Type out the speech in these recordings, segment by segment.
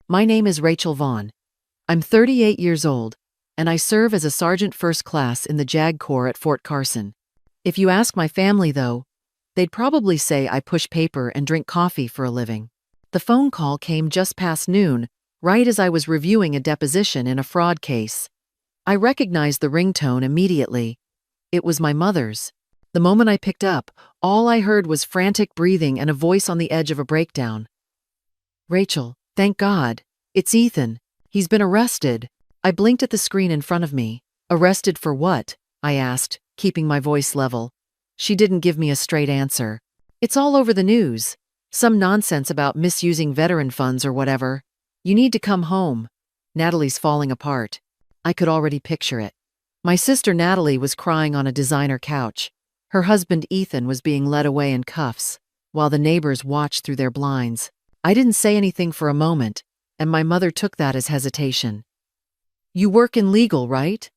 My name is Rachel Vaughn. I'm 38 years old, and I serve as a Sergeant First Class in the JAG Corps at Fort Carson. If you ask my family, though, they'd probably say I push paper and drink coffee for a living. The phone call came just past noon, right as I was reviewing a deposition in a fraud case. I recognized the ringtone immediately. It was my mother's. The moment I picked up, all I heard was frantic breathing and a voice on the edge of a breakdown. "Rachel, thank God. It's Ethan. He's been arrested." I blinked at the screen in front of me. "Arrested for what?" I asked, keeping my voice level. She didn't give me a straight answer. "It's all over the news. Some nonsense about misusing veteran funds or whatever. You need to come home. Natalie's falling apart." I could already picture it. My sister Natalie was crying on a designer couch. Her husband Ethan was being led away in cuffs, while the neighbors watched through their blinds. I didn't say anything for a moment, and my mother took that as hesitation. "You work in legal, right?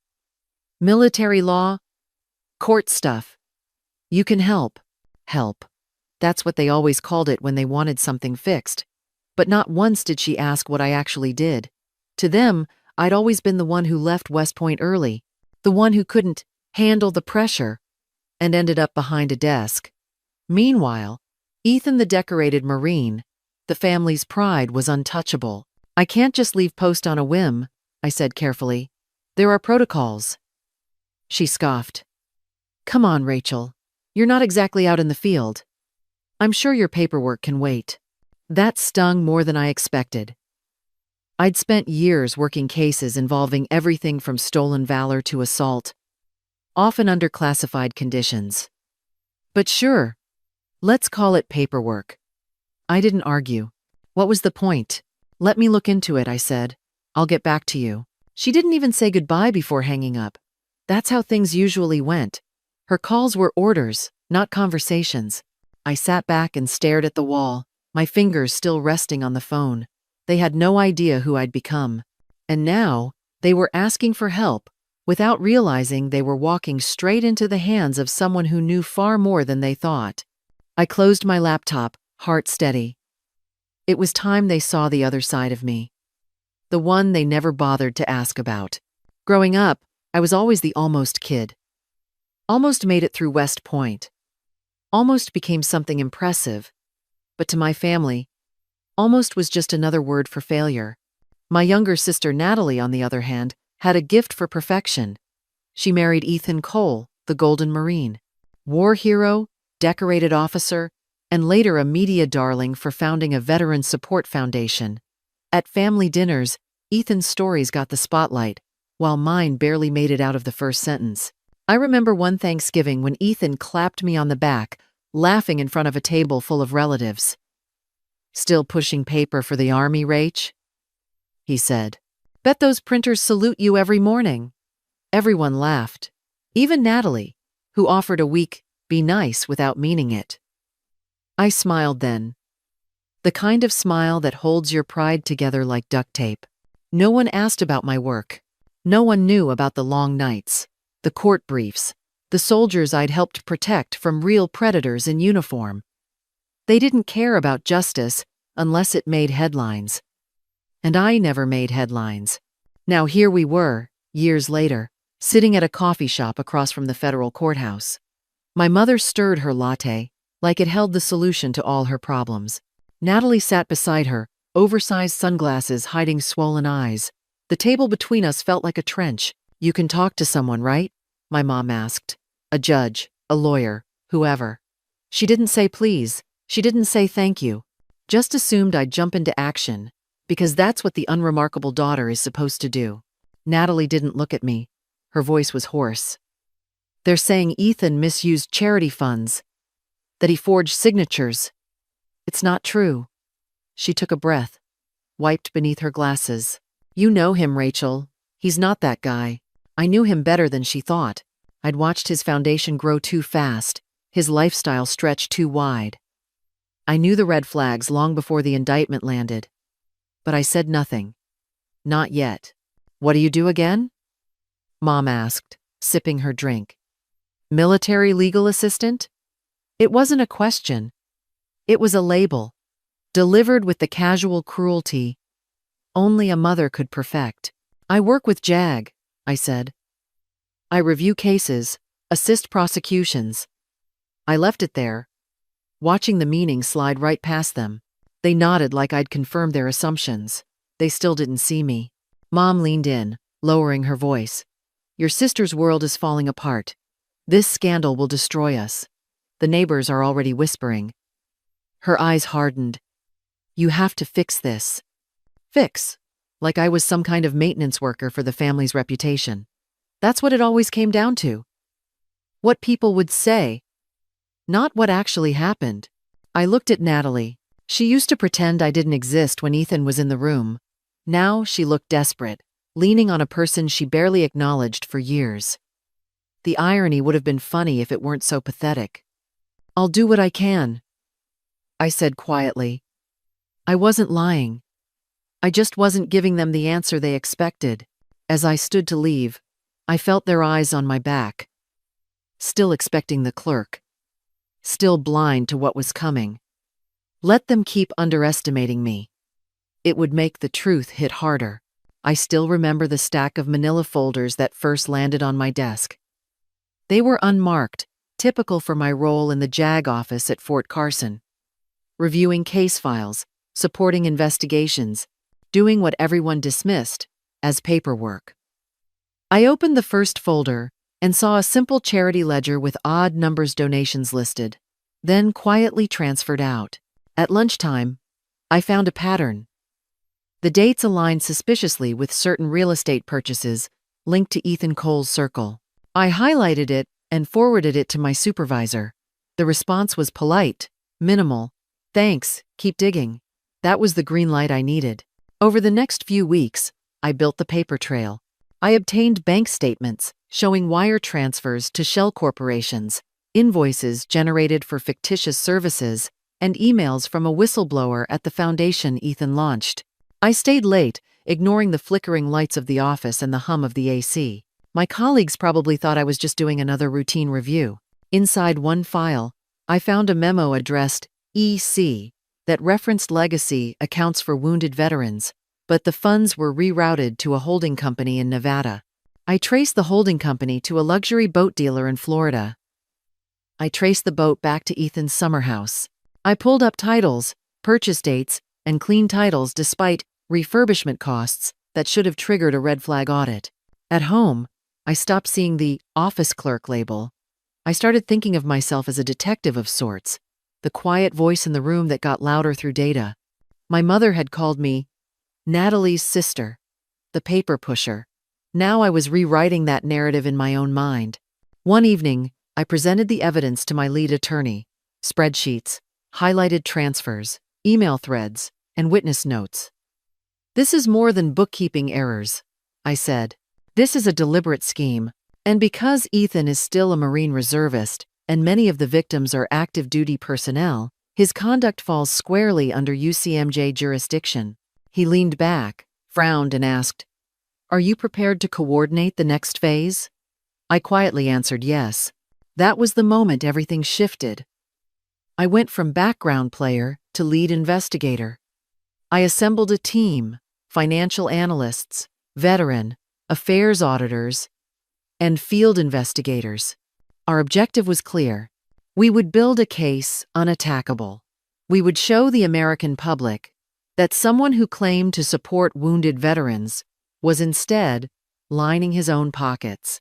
Military law? Court stuff. You can help." Help. That's what they always called it when they wanted something fixed. But not once did she ask what I actually did. To them, I'd always been the one who left West Point early, the one who couldn't handle the pressure, and ended up behind a desk. Meanwhile, Ethan, the decorated Marine, the family's pride, was untouchable. "I can't just leave post on a whim," I said carefully. "There are protocols." She scoffed. "Come on, Rachel. You're not exactly out in the field. I'm sure your paperwork can wait." That stung more than I expected. I'd spent years working cases involving everything from stolen valor to assault, often under classified conditions. "But sure, let's call it paperwork." I didn't argue. What was the point? "Let me look into it," I said. "I'll get back to you." She didn't even say goodbye before hanging up. That's how things usually went. Her calls were orders, not conversations. I sat back and stared at the wall, my fingers still resting on the phone. They had no idea who I'd become. And now, they were asking for help, without realizing they were walking straight into the hands of someone who knew far more than they thought. I closed my laptop, heart steady. It was time they saw the other side of me. The one they never bothered to ask about. Growing up, I was always the almost kid. Almost made it through West Point. Almost became something impressive. But to my family, almost was just another word for failure. My younger sister Natalie, on the other hand, had a gift for perfection. She married Ethan Cole, the Golden Marine. War hero, decorated officer, and later a media darling for founding a veteran support foundation. At family dinners, Ethan's stories got the spotlight, while mine barely made it out of the first sentence. I remember one Thanksgiving when Ethan clapped me on the back, laughing in front of a table full of relatives. "Still pushing paper for the Army, Rach?" he said. "Bet those printers salute you every morning." Everyone laughed. Even Natalie, who offered a weak, "be nice" without meaning it. I smiled then. The kind of smile that holds your pride together like duct tape. No one asked about my work. No one knew about the long nights, the court briefs, the soldiers I'd helped protect from real predators in uniform. They didn't care about justice unless it made headlines. And I never made headlines. Now here we were, years later, sitting at a coffee shop across from the federal courthouse. My mother stirred her latte, like it held the solution to all her problems. Natalie sat beside her, oversized sunglasses hiding swollen eyes. The table between us felt like a trench. "You can talk to someone, right?" my mom asked. "A judge, a lawyer, whoever." She didn't say please. She didn't say thank you. Just assumed I'd jump into action, because that's what the unremarkable daughter is supposed to do. Natalie didn't look at me. Her voice was hoarse. "They're saying Ethan misused charity funds, that he forged signatures. It's not true." She took a breath, wiped beneath her glasses. "You know him, Rachel. He's not that guy." I knew him better than she thought. I'd watched his foundation grow too fast, his lifestyle stretch too wide. I knew the red flags long before the indictment landed. But I said nothing. Not yet. "What do you do again?" Mom asked, sipping her drink. "Military legal assistant?" It wasn't a question. It was a label, delivered with the casual cruelty. only a mother could perfect. I work with JAG, I said. I review cases, assist prosecutions. I left it there, watching the meaning slide right past them. They nodded like I'd confirmed their assumptions. They still didn't see me. Mom leaned in, lowering her voice. Your sister's world is falling apart. This scandal will destroy us. The neighbors are already whispering. Her eyes hardened. You have to fix this. Fix? Like I was some kind of maintenance worker for the family's reputation. That's what it always came down to. What people would say, not what actually happened. I looked at Natalie. She used to pretend I didn't exist when Ethan was in the room. Now she looked desperate, leaning on a person she barely acknowledged for years. The irony would have been funny if it weren't so pathetic. I'll do what I can, I said quietly. I wasn't lying. I just wasn't giving them the answer they expected. As I stood to leave, I felt their eyes on my back. Still expecting the clerk. Still blind to what was coming. Let them keep underestimating me. It would make the truth hit harder. I still remember the stack of manila folders that first landed on my desk. They were unmarked, typical for my role in the JAG office at Fort Carson. Reviewing case files, supporting investigations, doing what everyone dismissed as paperwork. I opened the first folder and saw a simple charity ledger with odd numbers donations listed, then quietly transferred out. At lunchtime, I found a pattern. The dates aligned suspiciously with certain real estate purchases linked to Ethan Cole's circle. I highlighted it and forwarded it to my supervisor. The response was polite, minimal. Thanks, keep digging. That was the green light I needed. Over the next few weeks, I built the paper trail. I obtained bank statements showing wire transfers to shell corporations, invoices generated for fictitious services, and emails from a whistleblower at the foundation Ethan launched. I stayed late, ignoring the flickering lights of the office and the hum of the AC. My colleagues probably thought I was just doing another routine review. Inside one file, I found a memo addressed EC that referenced legacy accounts for wounded veterans, but the funds were rerouted to a holding company in Nevada. I traced the holding company to a luxury boat dealer in Florida. I traced the boat back to Ethan's summer house. I pulled up titles, purchase dates, and clean titles despite refurbishment costs that should have triggered a red flag audit. At home, I stopped seeing the office clerk label. I started thinking of myself as a detective of sorts, the quiet voice in the room that got louder through data. My mother had called me Natalie's sister, the paper pusher. Now I was rewriting that narrative in my own mind. One evening, I presented the evidence to my lead attorney: spreadsheets, highlighted transfers, email threads, and witness notes. This is more than bookkeeping errors, I said. This is a deliberate scheme. And because Ethan is still a Marine reservist, and many of the victims are active duty personnel, his conduct falls squarely under UCMJ jurisdiction. He leaned back, frowned, and asked, "Are you prepared to coordinate the next phase?" I quietly answered yes. That was the moment everything shifted. I went from background player to lead investigator. I assembled a team: financial analysts, veteran, affairs auditors, and field investigators. Our objective was clear. We would build a case unattackable. We would show the American public that someone who claimed to support wounded veterans was instead lining his own pockets.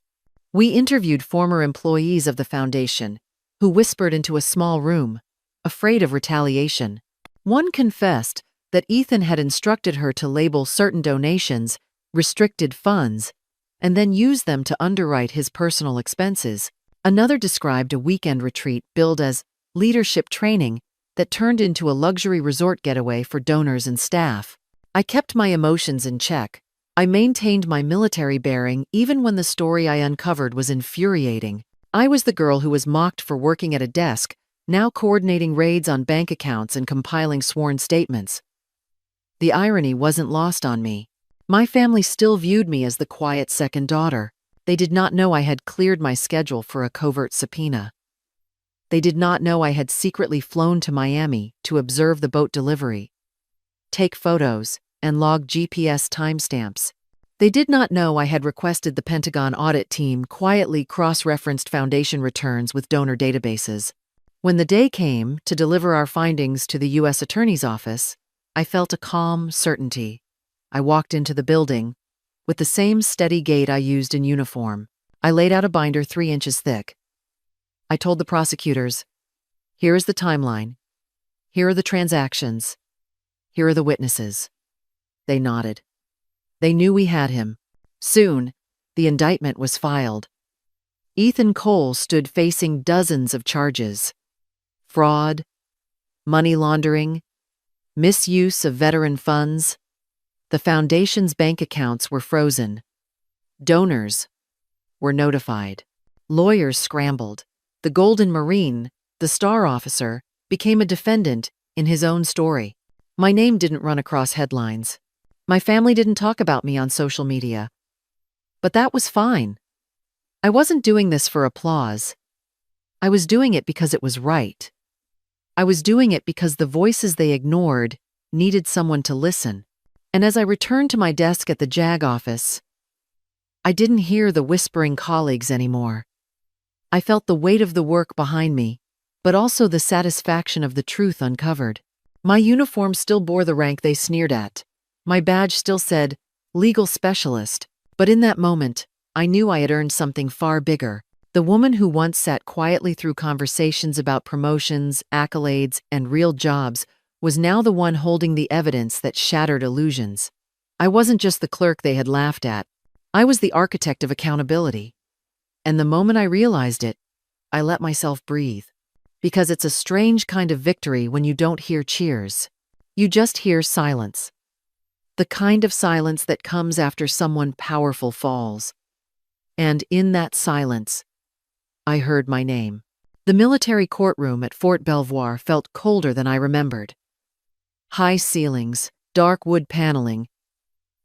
We interviewed former employees of the foundation who whispered into a small room, afraid of retaliation. One confessed that Ethan had instructed her to label certain donations restricted funds and then use them to underwrite his personal expenses. Another described a weekend retreat billed as leadership training that turned into a luxury resort getaway for donors and staff. I kept my emotions in check. I maintained my military bearing even when the story I uncovered was infuriating. I was the girl who was mocked for working at a desk, now coordinating raids on bank accounts and compiling sworn statements. The irony wasn't lost on me. My family still viewed me as the quiet second daughter. They did not know I had cleared my schedule for a covert subpoena. They did not know I had secretly flown to Miami to observe the boat delivery, take photos, and logged GPS timestamps. They did not know I had requested the Pentagon audit team quietly cross-referenced Foundation returns with donor databases. When the day came to deliver our findings to the U.S. Attorney's Office, I felt a calm certainty. I walked into the building with the same steady gait I used in uniform. I laid out a binder 3 inches thick. I told the prosecutors, "Here is the timeline. Here are the transactions. Here are the witnesses." They nodded. They knew we had him. Soon, the indictment was filed. Ethan Cole stood facing dozens of charges: fraud, money laundering, misuse of veteran funds. The Foundation's bank accounts were frozen. Donors were notified. Lawyers scrambled. The Golden Marine, the star officer, became a defendant in his own story. My name didn't run across headlines. My family didn't talk about me on social media. But that was fine. I wasn't doing this for applause. I was doing it because it was right. I was doing it because the voices they ignored needed someone to listen. And as I returned to my desk at the JAG office, I didn't hear the whispering colleagues anymore. I felt the weight of the work behind me, but also the satisfaction of the truth uncovered. My uniform still bore the rank they sneered at. My badge still said, "Legal Specialist," but in that moment, I knew I had earned something far bigger. The woman who once sat quietly through conversations about promotions, accolades, and real jobs was now the one holding the evidence that shattered illusions. I wasn't just the clerk they had laughed at. I was the architect of accountability. And the moment I realized it, I let myself breathe. Because it's a strange kind of victory when you don't hear cheers. You just hear silence. The kind of silence that comes after someone powerful falls. And in that silence, I heard my name. The military courtroom at Fort Belvoir felt colder than I remembered. High ceilings, dark wood paneling,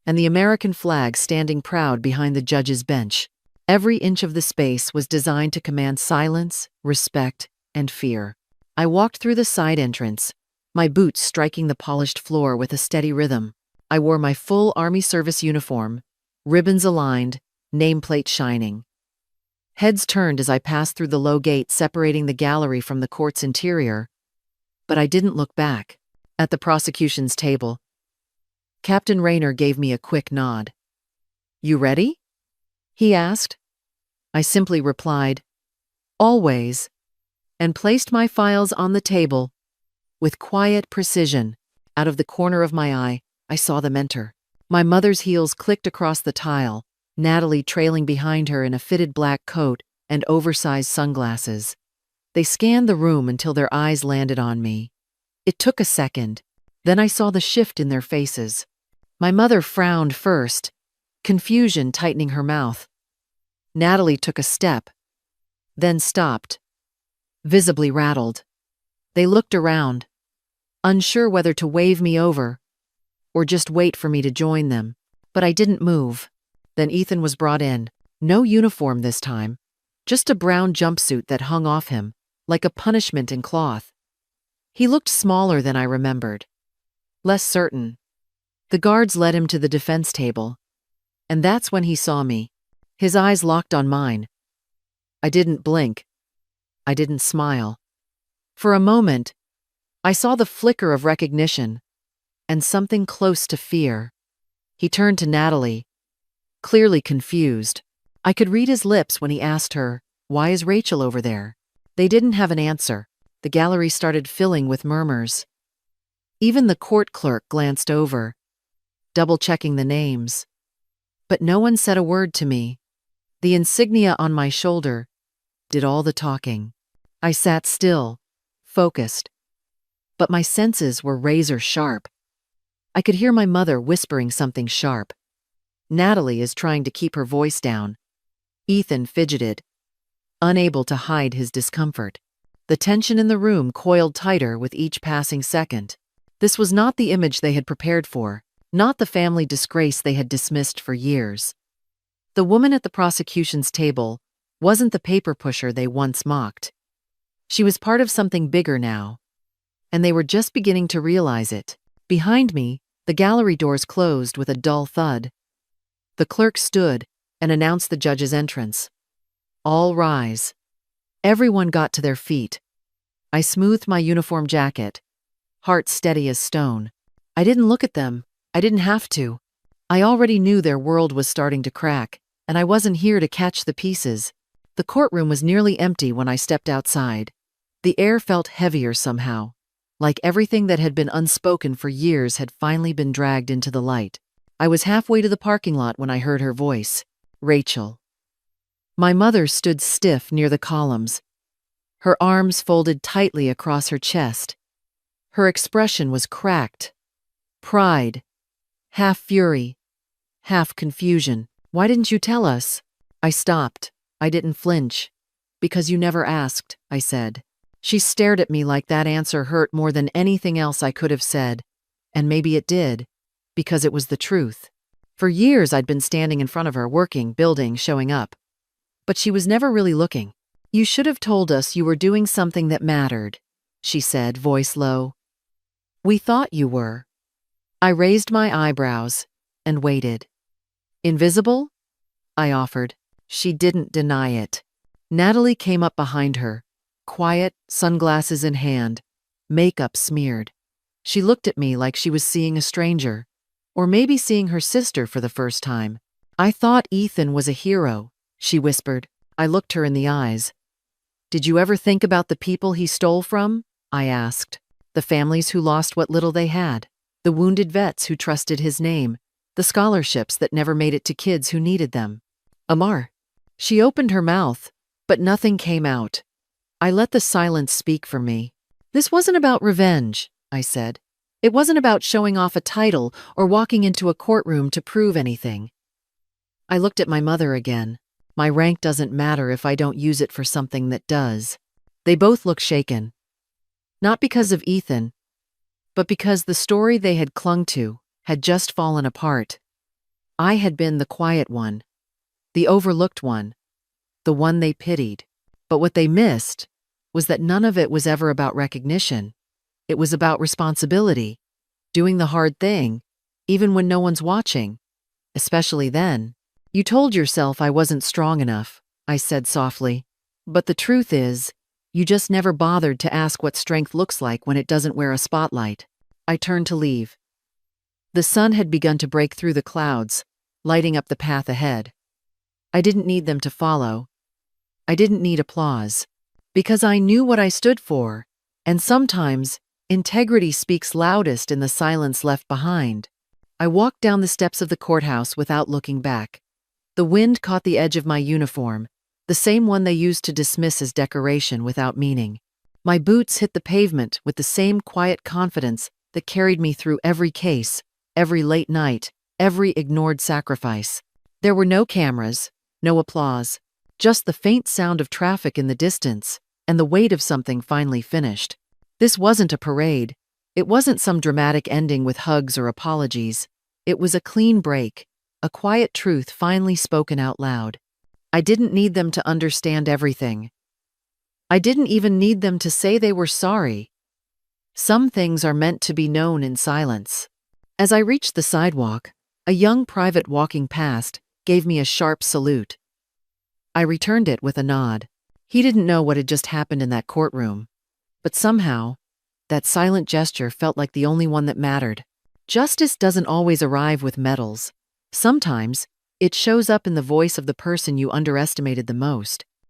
and the American flag standing proud behind the judge's bench. Every inch of the space was designed to command silence, respect, and fear. I walked through the side entrance, my boots striking the polished floor with a steady rhythm. I wore my full Army service uniform, ribbons aligned, nameplate shining. Heads turned as I passed through the low gate separating the gallery from the court's interior, but I didn't look back. At the prosecution's table, Captain Rayner gave me a quick nod. "You ready?" he asked. I simply replied, "Always," and placed my files on the table. With quiet precision, out of the corner of my eye, I saw them enter. My mother's heels clicked across the tile, Natalie trailing behind her in a fitted black coat and oversized sunglasses. They scanned the room until their eyes landed on me. It took a second. Then I saw the shift in their faces. My mother frowned first, confusion tightening her mouth. Natalie took a step, then stopped, visibly rattled. They looked around, unsure whether to wave me over or just wait for me to join them. But I didn't move. Then Ethan was brought in. No uniform this time, just a brown jumpsuit that hung off him, like a punishment in cloth. He looked smaller than I remembered, less certain. The guards led him to the defense table, and that's when he saw me. His eyes locked on mine. I didn't blink. I didn't smile. For a moment, I saw the flicker of recognition and something close to fear. He turned to Natalie, clearly confused. I could read his lips when he asked her, "Why is Rachel over there?" They didn't have an answer. The gallery started filling with murmurs. Even the court clerk glanced over, double-checking the names. But no one said a word to me. The insignia on my shoulder did all the talking. I sat still, focused. But my senses were razor sharp. I could hear my mother whispering something sharp. Natalie is trying to keep her voice down. Ethan fidgeted, unable to hide his discomfort. The tension in the room coiled tighter with each passing second. This was not the image they had prepared for, not the family disgrace they had dismissed for years. The woman at the prosecution's table wasn't the paper pusher they once mocked. She was part of something bigger now, and they were just beginning to realize it. Behind me, The gallery doors closed with a dull thud. The clerk stood and announced the judge's entrance. All rise. Everyone got to their feet. I smoothed my uniform jacket, heart steady as stone. I didn't look at them. I didn't have to. I already knew their world was starting to crack, and I wasn't here to catch the pieces. The courtroom was nearly empty when I stepped outside. The air felt heavier somehow, like everything that had been unspoken for years had finally been dragged into the light. I was halfway to the parking lot when I heard her voice. Rachel. My mother stood stiff near the columns, her arms folded tightly across her chest. Her expression was cracked. Pride. Half fury. Half confusion. Why didn't you tell us? I stopped. I didn't flinch. Because you never asked, I said. She stared at me like that answer hurt more than anything else I could have said. And maybe it did. Because it was the truth. For years I'd been standing in front of her, working, building, showing up. But she was never really looking. You should have told us you were doing something that mattered, she said, voice low. We thought you were. I raised my eyebrows and waited. Invisible? I offered. She didn't deny it. Natalie came up behind her, quiet, sunglasses in hand, makeup smeared. She looked at me like she was seeing a stranger, or maybe seeing her sister for the first time. I thought Ethan was a hero, she whispered. I looked her in the eyes. Did you ever think about the people he stole from? I asked. The families who lost what little they had, the wounded vets who trusted his name, the scholarships that never made it to kids who needed them. Amar. She opened her mouth, but nothing came out. I let the silence speak for me. This wasn't about revenge, I said. It wasn't about showing off a title or walking into a courtroom to prove anything. I looked at my mother again. My rank doesn't matter if I don't use it for something that does. They both looked shaken. Not because of Ethan, but because the story they had clung to had just fallen apart. I had been the quiet one, the overlooked one, the one they pitied. But what they missed was that none of it was ever about recognition. It was about responsibility, doing the hard thing, even when no one's watching, especially then. You told yourself I wasn't strong enough, I said softly. But the truth is, you just never bothered to ask what strength looks like when it doesn't wear a spotlight. I turned to leave. The sun had begun to break through the clouds, lighting up the path ahead. I didn't need them to follow. I didn't need applause. Because I knew what I stood for, and sometimes integrity speaks loudest in the silence left behind. I walked down the steps of the courthouse without looking back. The wind caught the edge of my uniform, the same one they used to dismiss as decoration without meaning. My boots hit the pavement with the same quiet confidence that carried me through every case, every late night, every ignored sacrifice. There were no cameras, no applause, just the faint sound of traffic in the distance and the weight of something finally finished. This wasn't a parade. It wasn't some dramatic ending with hugs or apologies. It was a clean break, a quiet truth finally spoken out loud. I didn't need them to understand everything. I didn't even need them to say they were sorry. Some things are meant to be known in silence. As I reached the sidewalk, a young private walking past gave me a sharp salute. I returned it with a nod. He didn't know what had just happened in that courtroom. But somehow, that silent gesture felt like the only one that mattered. Justice doesn't always arrive with medals. Sometimes, it shows up in the voice of the person you underestimated the most.